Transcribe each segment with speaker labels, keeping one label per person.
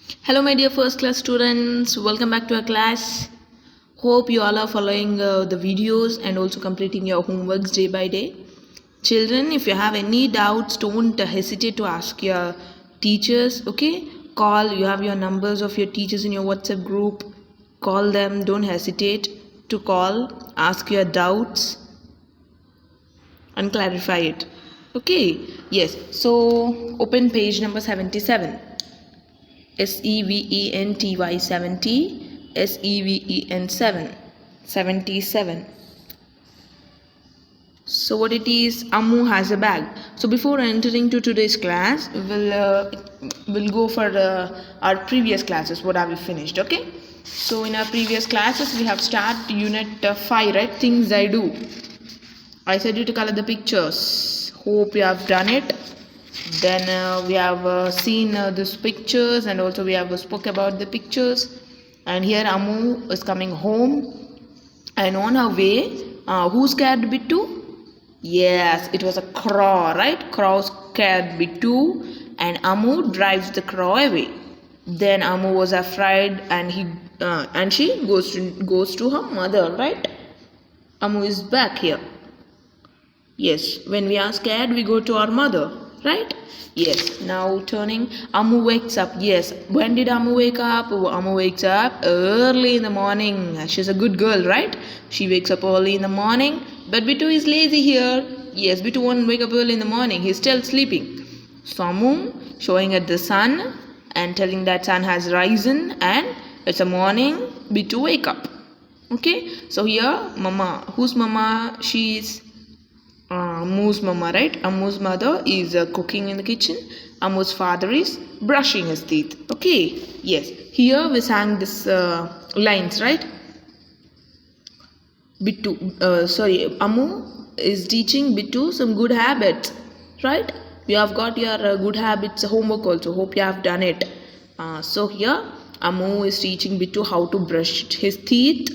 Speaker 1: Hello, my dear first class students. Welcome back to our class. Hope you all are following the videos and also completing your homeworks day by day. Children, if you have any doubts, don't hesitate to ask your teachers. Okay, call. You have your numbers of your teachers in your WhatsApp group. Call them. Don't hesitate to call. Ask your doubts and clarify it. Okay. Yes. So open page number 77. SEVENTY 70, SEVEN 7, 77. So what it is, Ammu has a bag. So before entering to today's class, we'll go for our previous classes. What have we finished? Okay. So in our previous classes, we have started unit 5, right? Things I do. I said you to color the pictures. Hope you have done it. Then we have seen these pictures, and also we have spoke about the pictures. And here Ammu is coming home, and on her way, who scared Bittu? Yes, it was a crow, right? Crow scared Bittu, and Ammu drives the crow away. Then Ammu was afraid, and she goes to her mother, right? Ammu is back here. Yes, when we are scared, we go to our mother, right? Yes, now turning, Ammu wakes up. Yes, when did Ammu wake up? Ammu wakes up early in the morning. She's a good girl, right? She wakes up early in the morning. But Bittu is lazy here. Yes, Bittu won't wake up early in the morning. He's still sleeping. So Ammu showing at the sun and telling that sun has risen and it's a morning. Bittu wake up. Okay, so here Mama. Who's Mama? She's Ammu's mama, right? Ammu's mother is cooking in the kitchen. Ammu's father is brushing his teeth. Okay, yes. Here we sang this lines, right? Ammu is teaching Bittu some good habits, right? You have got your good habits homework also. Hope you have done it. So here Ammu is teaching Bittu how to brush his teeth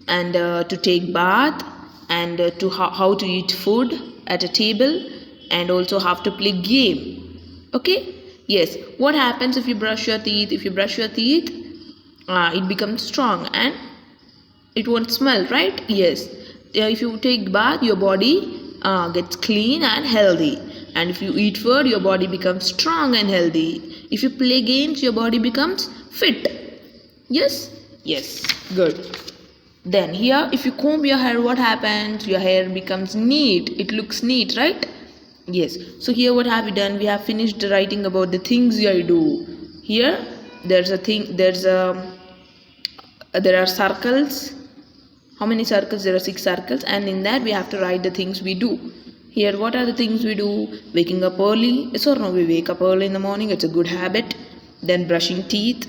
Speaker 1: and to take bath and to how to eat food at a table, and also how to play game. Okay, yes. What happens if you brush your teeth? If you brush your teeth, it becomes strong and it won't smell, right? Yes. If you take bath, your body gets clean and healthy, and if you eat food, your body becomes strong and healthy. If you play games, your body becomes fit. Yes, yes, good. Then here, if you comb your hair, what happens? Your hair becomes neat. It looks neat, right? Yes. So here what have we done? We have finished writing about the things I do. Here there are circles. How many circles? There are 6 circles, and in that we have to write the things we do. Here, what are the things we do? Waking up early. Yes or no? We wake up early in the morning. It's a good habit. Then brushing teeth.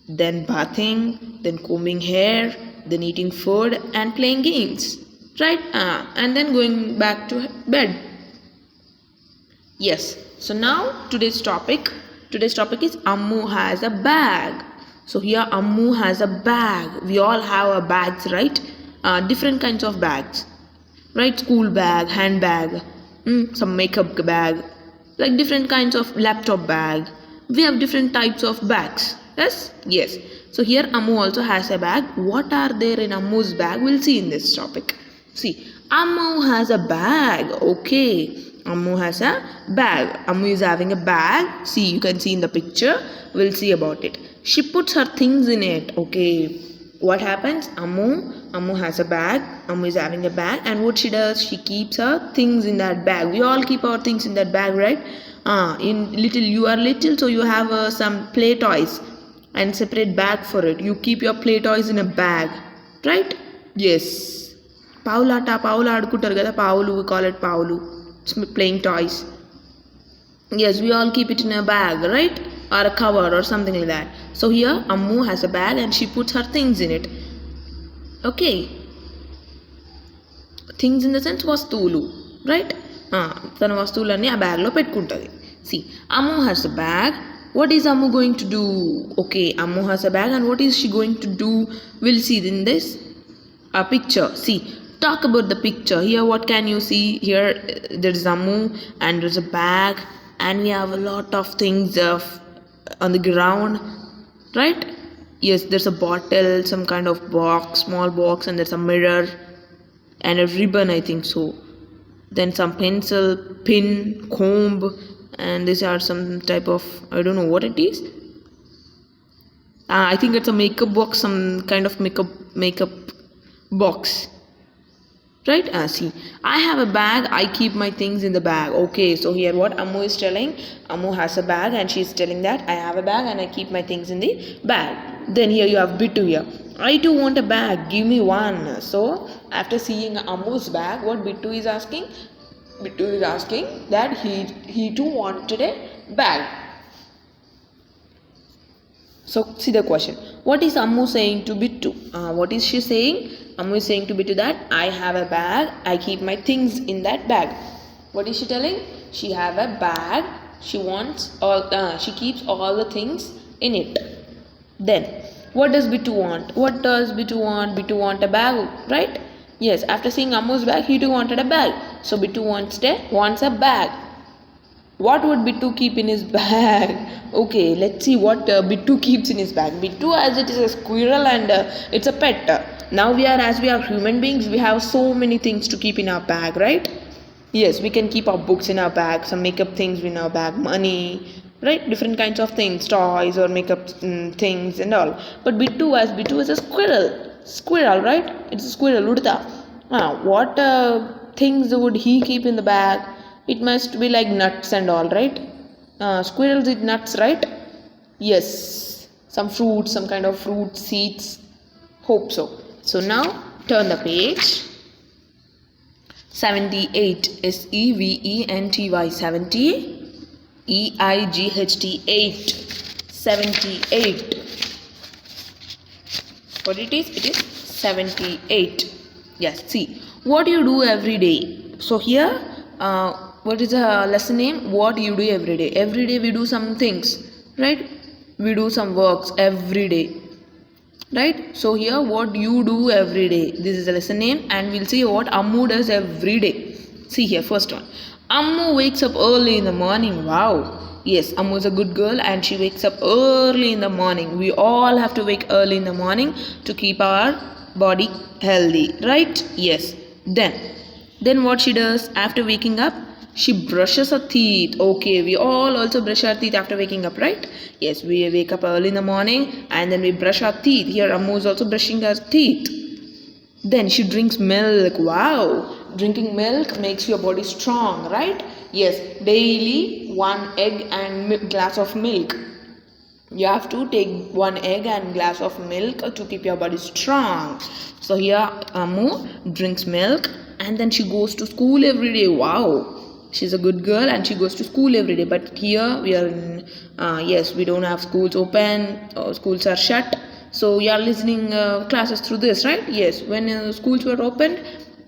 Speaker 1: Then bathing. Then combing hair. Then eating food and playing games, right? And then going back to bed. Yes. So now today's topic is Ammu has a bag. So here Ammu has a bag. We all have our bags, right? Different kinds of bags, right? School bag, handbag, some makeup bag, like different kinds of laptop bag. We have different types of bags. Yes. So here Ammu also has a bag. What are there in Ammu's bag? We'll see in this topic. See, Ammu has a bag. Okay, Ammu has a bag. Ammu is having a bag. See, you can see in the picture. We'll see about it. She puts her things in it. Okay, what happens? Ammu has a bag. Ammu is having a bag, and what she does? She keeps her things in that bag. We all keep our things in that bag, right? You are little, so you have some play toys and separate bag for it. You keep your play toys in a bag, right? Yes. Paulu adukuntaru kada. Paulu, we call it Paulu. It's playing toys. Yes, we all keep it in a bag, right? Or a cover or something like that. So here Ammu has a bag and she puts her things in it. Okay. Things in the sense vastulu, right? Tana vastulani a bag lo pettukuntadi. See, Ammu has a bag. What is Ammu going to do? Okay, Ammu has a bag, and what is she going to do? We'll see in this picture. See, talk about the picture. Here, what can you see? Here, there's Ammu, and there's a bag, and we have a lot of things on the ground, right? Yes, there's a bottle, some kind of box, small box, and there's a mirror and a ribbon, I think so. Then some pencil, pin, comb, and these are some type of, I don't know what it is. I think it's a makeup box, some kind of makeup box, right? See, I have a bag, I keep my things in the bag. Okay, so here what Ammu is telling, Ammu has a bag and she's telling that I have a bag and I keep my things in the bag. Then here you have Bittu here, I too want a bag, give me one. So after seeing Ammu's bag, what Bittu is asking, Bittu is asking that he too wanted a bag. So see the question. What is Ammu saying to Bittu? What is she saying? Ammu is saying to Bittu that I have a bag. I keep my things in that bag. What is she telling? She have a bag. She wants all. She keeps all the things in it. Then what does Bittu want? What does Bittu want? Bittu want a bag, right? Yes. After seeing Ammu's bag, he too wanted a bag. So Bittu wants a bag. What would Bittu keep in his bag? Okay, let's see what Bittu keeps in his bag. Bittu, as it is a squirrel and it's a pet. Now as we are human beings, we have so many things to keep in our bag, right? Yes, we can keep our books in our bag, some makeup things in our bag, money, right? Different kinds of things, toys or makeup things and all. But Bittu is a squirrel, right? It's a squirrel, Udita. What things would he keep in the bag? It must be like nuts and all, right? Squirrels eat nuts, right? Yes. Some fruits, some kind of fruit, seeds. Hope so. So now turn the page. 78. SEVENTY. 70. EIGHT. 8. 78. What it is? It is 78. Yes. See, what you do every day. So here, what is the lesson name? What you do every day. Every day we do some things, right? We do some works every day, right? So here what you do every day, this is the lesson name, and we'll see what Ammu does every day. See here, first one, Ammu wakes up early in the morning. Wow, yes, Ammu is a good girl and she wakes up early in the morning. We all have to wake early in the morning to keep our body healthy, right? Yes. Then what she does after waking up, she brushes her teeth. Okay, we all also brush our teeth after waking up, right? Yes, we wake up early in the morning and then we brush our teeth. Here Ammu is also brushing her teeth. Then she drinks milk. Wow, drinking milk makes your body strong, right? Yes, daily 1 egg and glass of milk. You have to take 1 egg and glass of milk to keep your body strong. So here Ammu drinks milk and then she goes to school every day. Wow, she's a good girl and she goes to school every day. But here we are in yes, we don't have schools open, schools are shut, so you are listening classes through this, right? Yes, when schools were opened,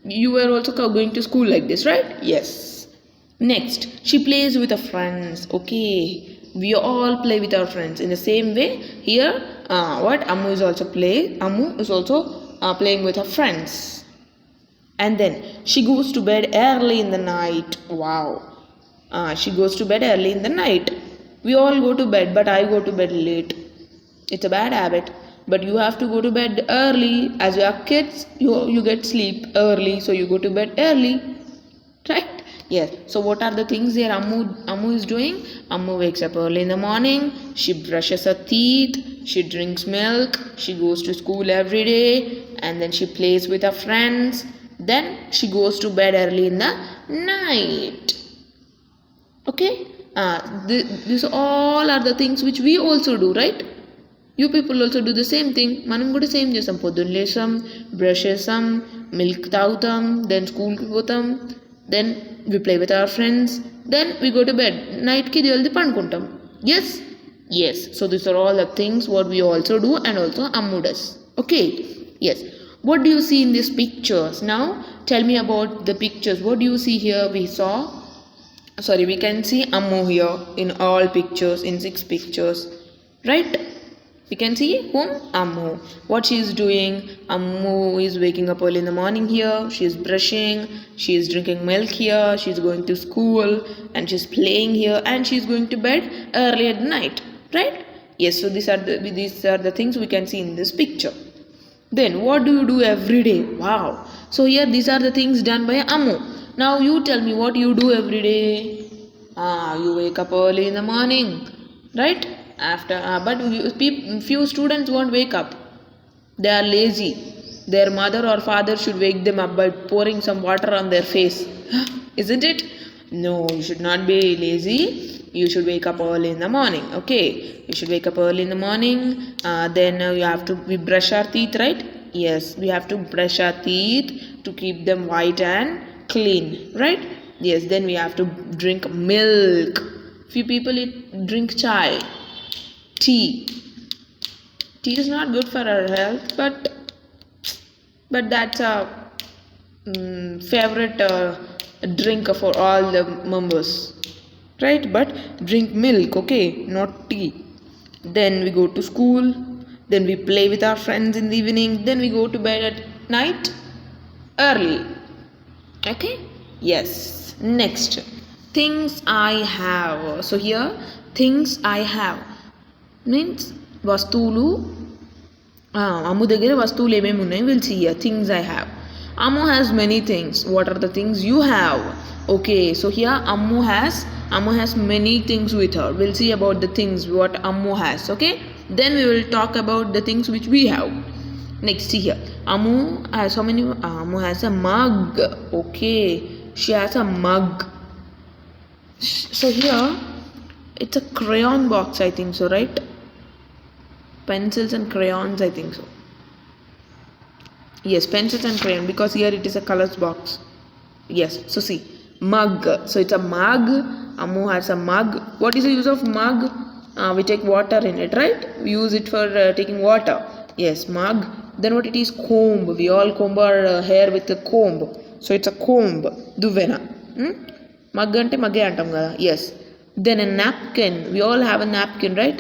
Speaker 1: you were also going to school like this, right? Yes. Next, she plays with her friends. Okay, we all play with our friends. In the same way here, what Ammu is also playing with her friends. And then she goes to bed early in the night. Wow, she goes to bed early in the night. We all go to bed, but I go to bed late. It's a bad habit, but you have to go to bed early. As you are kids, you get sleep early, so you go to bed early, right? Yes. So what are the things here Ammu is doing? Ammu wakes up early in the morning. She brushes her teeth. She drinks milk. She goes to school every day, and then she plays with her friends. Then she goes to bed early in the night. Okay. These all are the things which we also do, right? You people also do the same thing. Manam kuda same chesam. Poddun lesam, brush chesam, milk taagutam, then school ki potam, then we play with our friends, then we go to bed. Night ki jaldi pandukuntam. Yes? Yes. So these are all the things what we also do and also Ammu does. Okay? Yes. What do you see in these pictures? Now tell me about the pictures. What do you see here? We can see Ammu here in all pictures, in 6 pictures, right? We can see whom? Ammu. What she is doing? Ammu is waking up early in the morning here. She is brushing. She is drinking milk here. She is going to school and she is playing here and she is going to bed early at night, right? Yes, so these are the things we can see in this picture. Then what do you do every day? Wow. So here these are the things done by Ammu. Now you tell me what you do every day. You wake up early in the morning, right? But few students won't wake up. They are lazy. Their mother or father should wake them up by pouring some water on their face. Isn't it? No, you should not be lazy. You should wake up early in the morning. Okay, you should wake up early in the morning. Then we brush our teeth, right? Yes, we have to brush our teeth to keep them white and clean, right? Yes, then we have to drink milk. Few people drink chai, tea. Tea is not good for our health, but that's a favorite drink for all the members, right? But drink milk, okay, not tea. Then we go to school. Then we play with our friends in the evening. Then we go to bed at night early. Okay? Yes. Next, things I have. So here, things I have means వస్తువులు. అమ్ము దగ్గర వస్తువులు ఏమేమి ఉన్నాయి will see here things I have. Ammu has many things. What are the things you have? Okay, so here Ammu has many things with her. We'll see about the things what Ammu has. Okay, then we will talk about the things which we have. Next, see here, Ammu has how many? Ammu has a mug. Okay, she has a mug. So here it's a crayon box, I think so, right? Pencils and crayons, I think so. Yes, pencils and crayon, because here it is a colors box. Yes, so see, mug. So it's a mug. Ammu has a mug. What is the use of mug? We take water in it, right? We use it for taking water. Yes, mug. Then what it is? Comb. We all comb our hair with a comb. So it's a comb. Duvena. Mug ante magge antam kada. Yes. Then a napkin. We all have a napkin, right?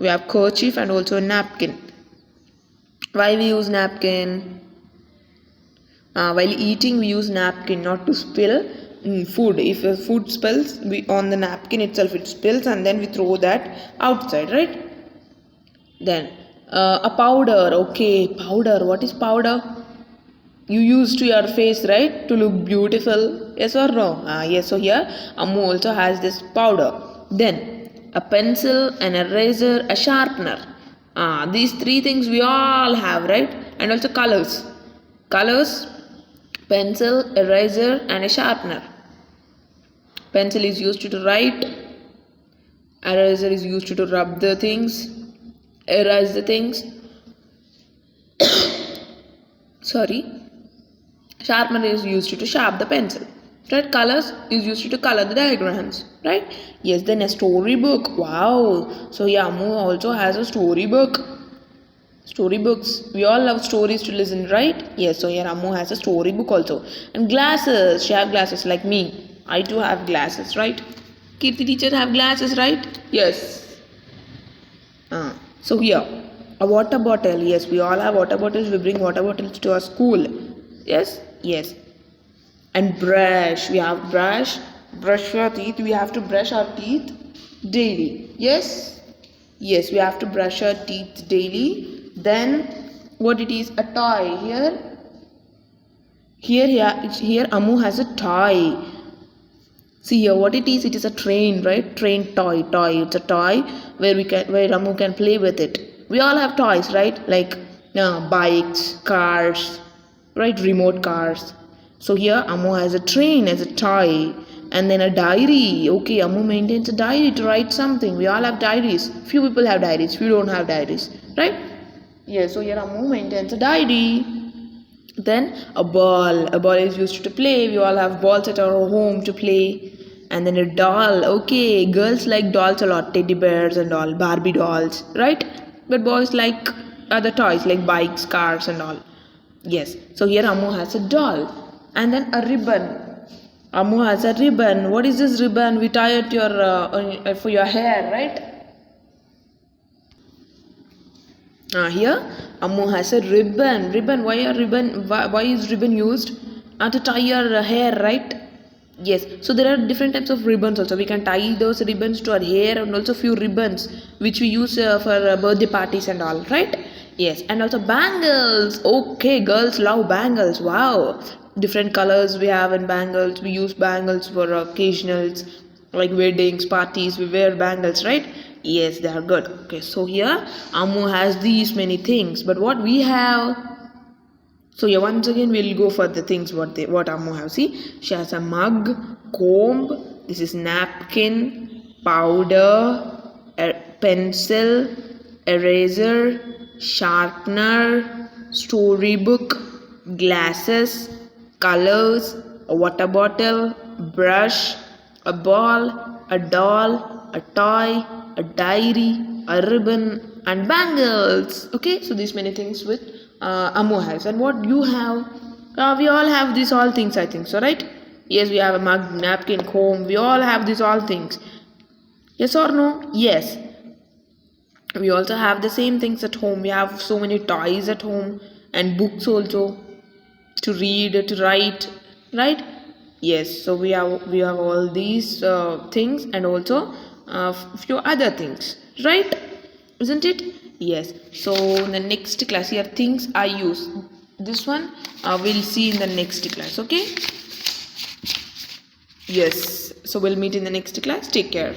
Speaker 1: We have kerchief and also a napkin. Why we use napkin? While eating we use napkin not to spill food. If food spills, on the napkin itself it spills, and then we throw that outside, right? Then a powder. Okay, powder. What is powder? You use to your face, right, to look beautiful. Yes or no? Yes. So here Ammu also has this powder. Then a pencil, an eraser, a sharpener. These three things we all have, right? And also colors, pencil, eraser, and a sharpener. Pencil is used to write. Eraser is used to rub the things, erase the things. Sorry. Sharpener is used to sharp the pencil. Right? Colors is used to color the diagrams. Right? Yes. Then a storybook. Wow. So yeah, Ammu also has a storybook. Storybooks. We all love stories to listen, right? Yes. So here Ammu has a storybook also. And glasses. She have glasses like me. I too have glasses, right? Kirti teacher have glasses, right? Yes. So here a water bottle. Yes, we all have water bottles. We bring water bottles to our school. Yes. Yes. And brush. We have brush. Brush your teeth. We have to brush our teeth daily. Yes. Yes, we have to brush our teeth daily. Then what it is? A toy. Here Ammu has a toy. See here what it is. It is a train, right? Train toy. It's a toy where Ammu can play with it. We all have toys, right? Like bikes, cars, right? Remote cars. So here Ammu has a train as a toy. And then a diary. Okay, Ammu maintains a diary to write something. We all have diaries. Few people have diaries. Few don't have diaries, right? Yeah, so here Ammu maintains a diary. Then a ball. A ball is used to play. We all have balls at our home to play. And then a doll. Okay, girls like dolls a lot. Teddy bears and all. Barbie dolls, right? But boys like other toys like bikes, cars and all. Yes, so here Ammu has a doll. And then a ribbon. Ammu has a ribbon. What is this ribbon? We tie it for your hair, right? Here Ammu has a ribbon. Why is ribbon used? To tie your hair, right? Yes. So there are different types of ribbons also. We can tie those ribbons to our hair, and also few ribbons which we use for birthday parties and all, right? Yes, and also bangles. Okay, girls love bangles. Wow, different colors we have in bangles. We use bangles for occasionals like weddings, parties. We wear bangles, right? Yes, they are good. Okay, so here Ammu has these many things, but what we have. So yeah, once again we'll go for the things what Ammu have. See, she has a mug, comb. This is napkin, powder, pencil, eraser, sharpener, storybook, glasses, colors, a water bottle, brush, a ball, a doll, a toy, a diary, a ribbon, and bangles. Okay, so these many things with Ammu has. And what you have? We all have these all things, I think so, right? Yes, we have a mug, napkin, comb. We all have these all things. Yes or no? Yes. We also have the same things at home. We have so many toys at home and books also to read, to write, right? Yes, so we have all these things and also few other things, right? Isn't it? Yes. So in the next class here, things I use. This one we'll see in the next class. Okay. Yes. So we'll meet in the next class. Take care.